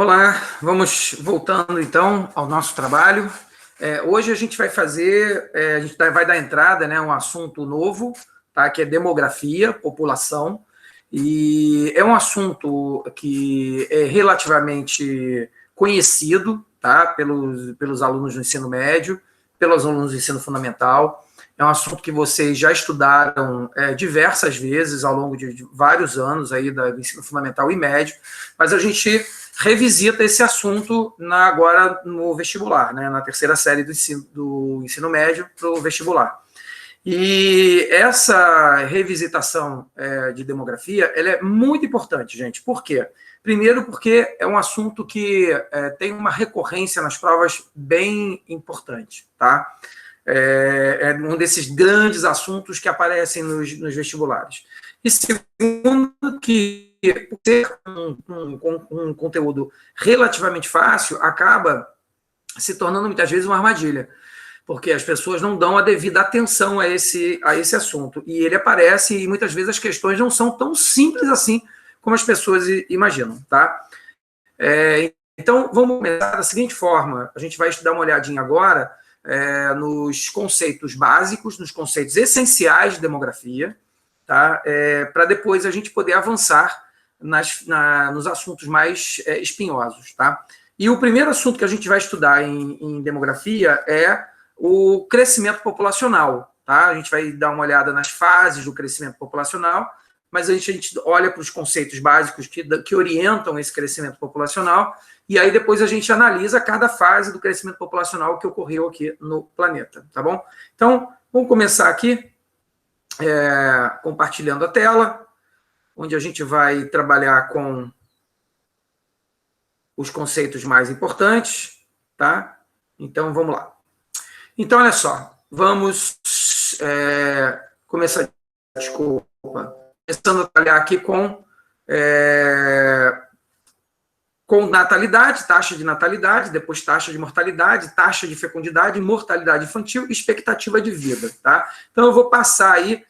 Olá, vamos voltando então ao nosso trabalho. Hoje a gente vai fazer, a gente vai dar entrada, né, a um assunto novo, tá, que é demografia, população, e é um assunto que é relativamente conhecido, tá, pelos alunos do ensino médio, pelos alunos do ensino fundamental. É um assunto que vocês já estudaram diversas vezes ao longo de vários anos aí do ensino fundamental e médio, mas a gente revisita esse assunto agora no vestibular, né, na terceira série do ensino médio para o vestibular. E essa revisitação de demografia, ela é muito importante, gente. Por quê? Primeiro porque é um assunto que tem uma recorrência nas provas bem importante, tá? É um desses grandes assuntos que aparecem nos vestibulares. E segundo que por ser um conteúdo relativamente fácil, acaba se tornando muitas vezes uma armadilha, porque as pessoas não dão a devida atenção a esse assunto. E ele aparece e muitas vezes as questões não são tão simples assim como as pessoas imaginam, tá? Então, vamos começar da seguinte forma. A gente vai dar uma olhadinha agora nos conceitos básicos, nos conceitos essenciais de demografia, tá? Para depois a gente poder avançar nos assuntos mais espinhosos, tá? E o primeiro assunto que a gente vai estudar em demografia é o crescimento populacional, tá? A gente vai dar uma olhada nas fases do crescimento populacional, mas a gente olha para os conceitos básicos que orientam esse crescimento populacional, e aí depois a gente analisa cada fase do crescimento populacional que ocorreu aqui no planeta, tá bom? Então, vamos começar aqui, compartilhando a tela, onde a gente vai trabalhar com os conceitos mais importantes, tá? Então, vamos lá. Então, olha só, vamos começar, começando a trabalhar aqui com natalidade, taxa de natalidade, depois taxa de mortalidade, taxa de fecundidade, mortalidade infantil e expectativa de vida, tá? Então, eu vou passar aí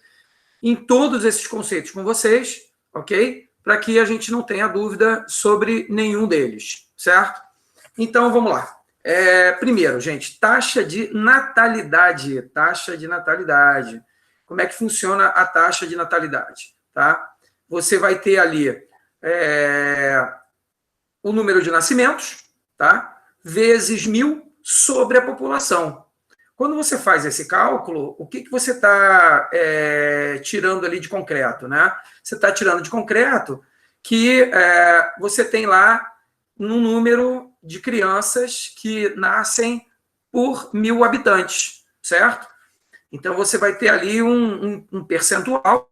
em todos esses conceitos com vocês, ok? Para que a gente não tenha dúvida sobre nenhum deles, certo? Então, vamos lá. Primeiro, gente, taxa de natalidade. Taxa de natalidade. Como é que funciona a taxa de natalidade? Tá? Você vai ter ali o número de nascimentos, tá? Vezes 1.000 sobre a população. Quando você faz esse cálculo, o que você está tirando ali de concreto, né? Você está tirando de concreto que você tem lá um número de crianças que nascem por 1.000 habitantes, certo? Então, você vai ter ali um percentual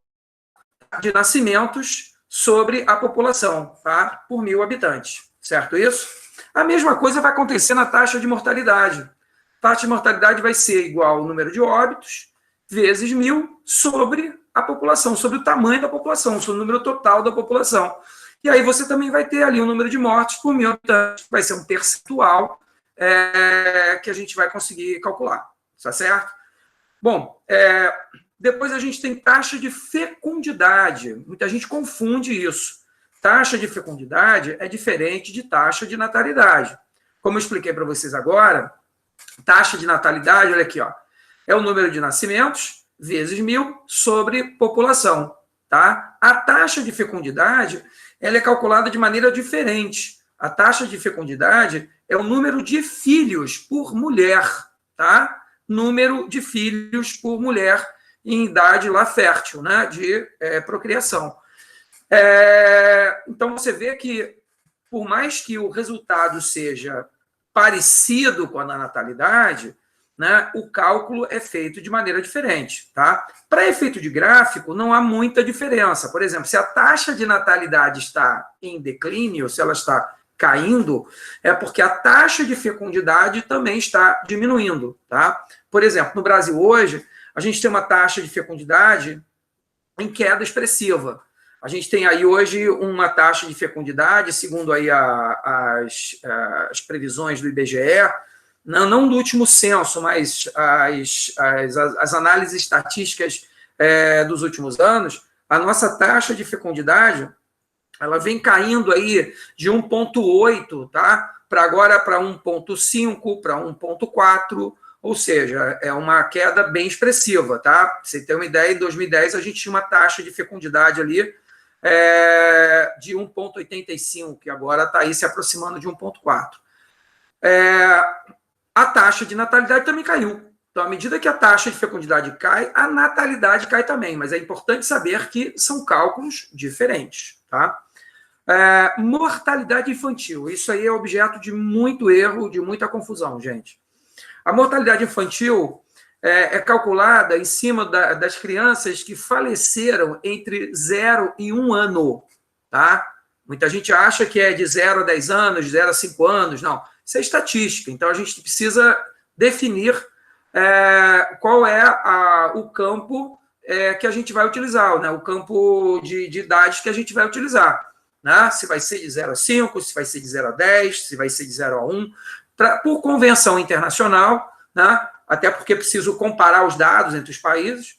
de nascimentos sobre a população, tá? Por 1.000 habitantes, certo isso? A mesma coisa vai acontecer na taxa de mortalidade. A taxa de mortalidade vai ser igual ao número de óbitos vezes 1.000 sobre a população, sobre o tamanho da população, sobre o número total da população. E aí você também vai ter ali o número de mortes por 1.000 habitantes, vai ser um percentual que a gente vai conseguir calcular, tá certo? Bom, depois a gente tem taxa de fecundidade. Muita gente confunde isso. Taxa de fecundidade é diferente de taxa de natalidade. Como eu expliquei para vocês agora, taxa de natalidade, olha aqui, ó, é o número de nascimentos vezes 1.000 sobre população, tá? A taxa de fecundidade, ela é calculada de maneira diferente. A taxa de fecundidade é o número de filhos por mulher, tá? Número de filhos por mulher em idade lá fértil, né? De procriação. Então, você vê que, por mais que o resultado seja parecido com a da natalidade, né, o cálculo é feito de maneira diferente, tá? Para efeito de gráfico, não há muita diferença. Por exemplo, se a taxa de natalidade está em declínio, se ela está caindo, é porque a taxa de fecundidade também está diminuindo, tá? Por exemplo, no Brasil hoje, a gente tem uma taxa de fecundidade em queda expressiva. A gente tem aí hoje uma taxa de fecundidade, segundo aí as previsões do IBGE, não do último censo, mas as análises estatísticas dos últimos anos, a nossa taxa de fecundidade ela vem caindo aí de 1,8, tá? Para agora para 1,5, para 1,4, ou seja, é uma queda bem expressiva, tá? Pra você ter uma ideia, em 2010 a gente tinha uma taxa de fecundidade ali de 1,85, que agora está aí se aproximando de 1,4. A taxa de natalidade também caiu. Então, à medida que a taxa de fecundidade cai, a natalidade cai também, mas é importante saber que são cálculos diferentes, tá? Mortalidade infantil, isso aí é objeto de muito erro, de muita confusão, gente. A mortalidade infantil é calculada em cima das crianças que faleceram entre 0 e 1 ano, tá? Muita gente acha que é de 0 a 10 anos, de 0 a 5 anos, não. Isso é estatística, então a gente precisa definir qual é o campo que a gente vai utilizar, né? O campo de idades que a gente vai utilizar. Né? Se vai ser de 0 a 5, se vai ser de 0 a 10, se vai ser de 0 a 1, por convenção internacional, né? Até porque é preciso comparar os dados entre os países,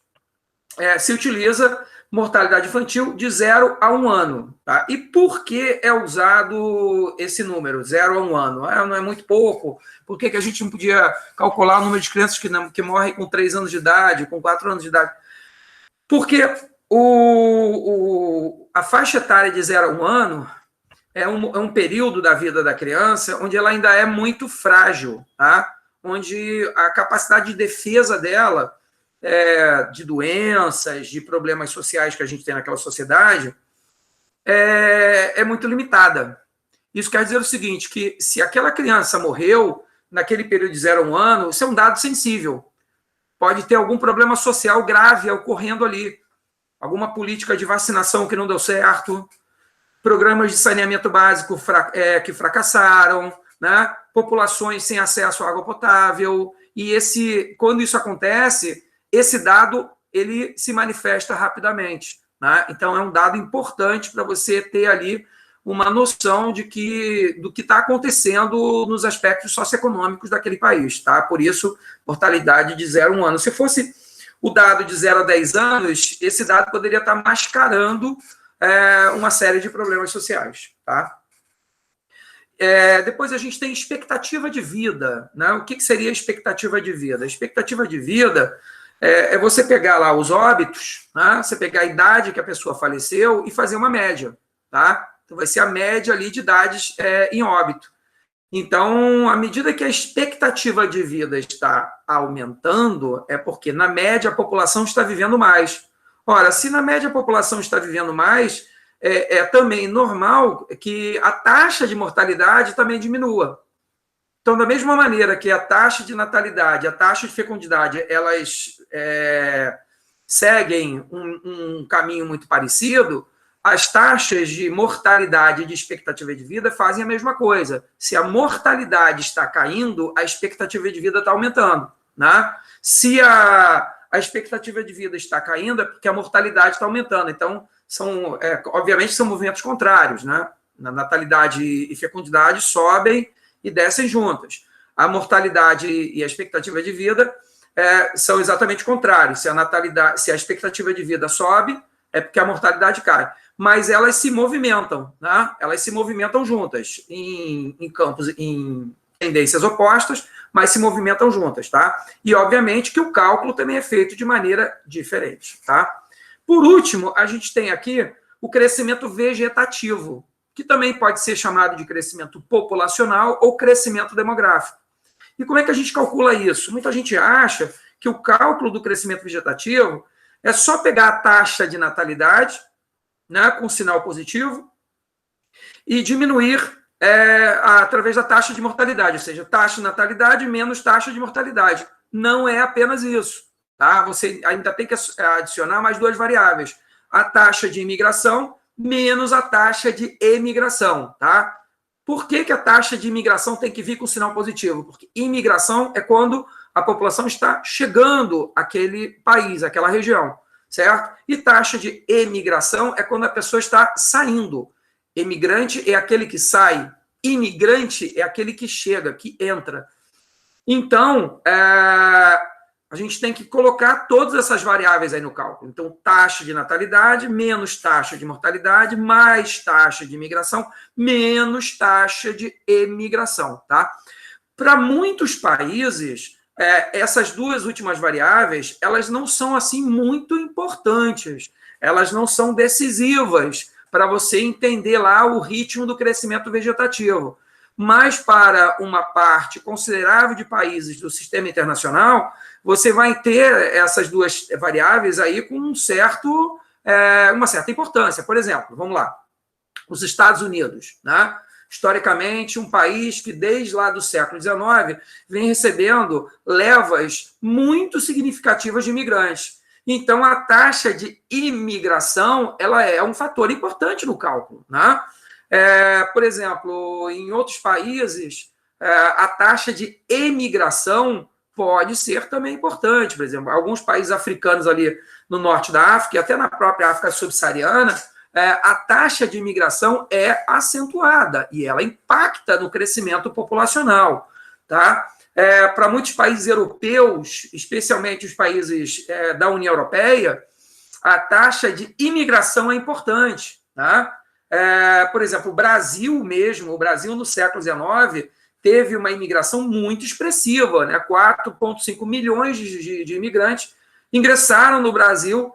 se utiliza mortalidade infantil de 0 a 1 ano. Tá? E por que é usado esse número, 0 a 1 ano? Não é muito pouco? Por que a gente não podia calcular o número de crianças que morrem com 3 anos de idade, com 4 anos de idade? Porque a faixa etária de 0 a 1 ano é um período da vida da criança onde ela ainda é muito frágil, tá? Onde a capacidade de defesa dela, de doenças, de problemas sociais que a gente tem naquela sociedade, é muito limitada. Isso quer dizer o seguinte, que se aquela criança morreu naquele período de 0 a 1 ano, isso é um dado sensível. Pode ter algum problema social grave ocorrendo ali. Alguma política de vacinação que não deu certo, programas de saneamento básico que fracassaram, né? Populações sem acesso à água potável, e quando isso acontece, esse dado ele se manifesta rapidamente. Né? Então, é um dado importante para você ter ali uma noção do que está acontecendo nos aspectos socioeconômicos daquele país. Tá? Por isso, mortalidade de 0 a 1 ano. Se fosse o dado de 0 a 10 anos, esse dado poderia estar mascarando uma série de problemas sociais. Tá? Depois a gente tem expectativa de vida. Né? O que seria a expectativa de vida? A expectativa de vida é você pegar lá os óbitos, né? Você pegar a idade que a pessoa faleceu e fazer uma média. Tá? Então vai ser a média ali de idades em óbito. Então, à medida que a expectativa de vida está aumentando, é porque, na média, a população está vivendo mais. Ora, se na média a população está vivendo mais, é também normal que a taxa de mortalidade também diminua. Então, da mesma maneira que a taxa de natalidade, a taxa de fecundidade, elas seguem um caminho muito parecido, as taxas de mortalidade e de expectativa de vida fazem a mesma coisa. Se a mortalidade está caindo, a expectativa de vida está aumentando. Né? Se a expectativa de vida está caindo, é porque a mortalidade está aumentando. Então, obviamente, são movimentos contrários. Né? Na natalidade e fecundidade sobem e descem juntas. A mortalidade e a expectativa de vida são exatamente contrários. Se a expectativa de vida sobe, é porque a mortalidade cai. Mas elas se movimentam, né? Elas se movimentam juntas, em campos, em tendências opostas, mas se movimentam juntas, tá? E, obviamente, que o cálculo também é feito de maneira diferente, tá? Por último, a gente tem aqui o crescimento vegetativo, que também pode ser chamado de crescimento populacional ou crescimento demográfico. E como é que a gente calcula isso? Muita gente acha que o cálculo do crescimento vegetativo é só pegar a taxa de natalidade, né, com sinal positivo, e diminuir através da taxa de mortalidade, ou seja, taxa de natalidade menos taxa de mortalidade. Não é apenas isso. Tá? Você ainda tem que adicionar mais duas variáveis. A taxa de imigração menos a taxa de emigração. Tá? Por que a taxa de imigração tem que vir com sinal positivo? Porque imigração é quando a população está chegando àquele país, àquela região. Certo? E taxa de emigração é quando a pessoa está saindo. Emigrante é aquele que sai. Imigrante é aquele que chega, que entra. Então, a gente tem que colocar todas essas variáveis aí no cálculo. Então, taxa de natalidade, menos taxa de mortalidade, mais taxa de imigração, menos taxa de emigração, tá? Para muitos países, essas duas últimas variáveis, elas não são, assim, muito importantes. Elas não são decisivas para você entender lá o ritmo do crescimento vegetativo. Mas para uma parte considerável de países do sistema internacional, você vai ter essas duas variáveis aí com uma certa importância. Por exemplo, vamos lá, os Estados Unidos, né? Historicamente, um país que desde lá do século XIX vem recebendo levas muito significativas de imigrantes. Então, a taxa de imigração ela é um fator importante no cálculo, né? Por exemplo, em outros países, a taxa de emigração pode ser também importante. Por exemplo, alguns países africanos ali no norte da África, e até na própria África subsaariana, a taxa de imigração é acentuada e ela impacta no crescimento populacional, tá? Para muitos países europeus, especialmente os países da União Europeia, a taxa de imigração é importante, tá? Por exemplo, o Brasil no século XIX, teve uma imigração muito expressiva, né? 4,5 milhões de imigrantes ingressaram no Brasil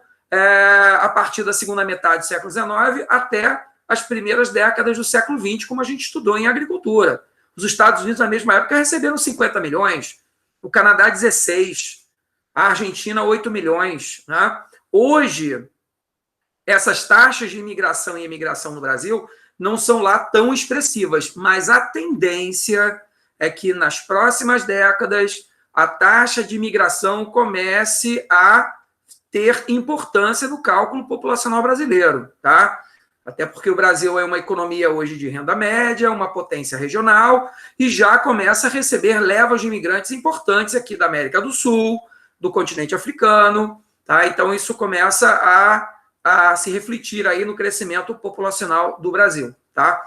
a partir da segunda metade do século XIX até as primeiras décadas do século XX, como a gente estudou em agricultura. Os Estados Unidos, na mesma época, receberam 50 milhões, o Canadá, 16, a Argentina, 8 milhões. Né? Hoje, essas taxas de imigração e emigração no Brasil não são lá tão expressivas, mas a tendência é que nas próximas décadas a taxa de imigração comece a ter importância no cálculo populacional brasileiro, tá? Até porque o Brasil é uma economia hoje de renda média, uma potência regional, e já começa a receber levas de imigrantes importantes aqui da América do Sul, do continente africano, tá? Então isso começa a se refletir aí no crescimento populacional do Brasil, tá?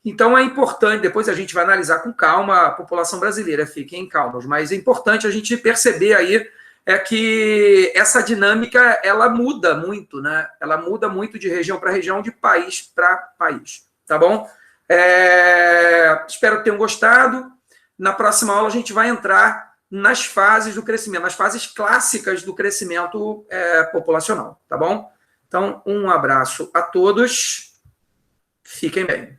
Então é importante, depois a gente vai analisar com calma a população brasileira, fiquem calmos, mas é importante a gente perceber aí que essa dinâmica, ela muda muito, né? Ela muda muito de região para região, de país para país, tá bom? Espero que tenham gostado. Na próxima aula a gente vai entrar nas fases do crescimento, nas fases clássicas do crescimento populacional, tá bom? Então, um abraço a todos, fiquem bem.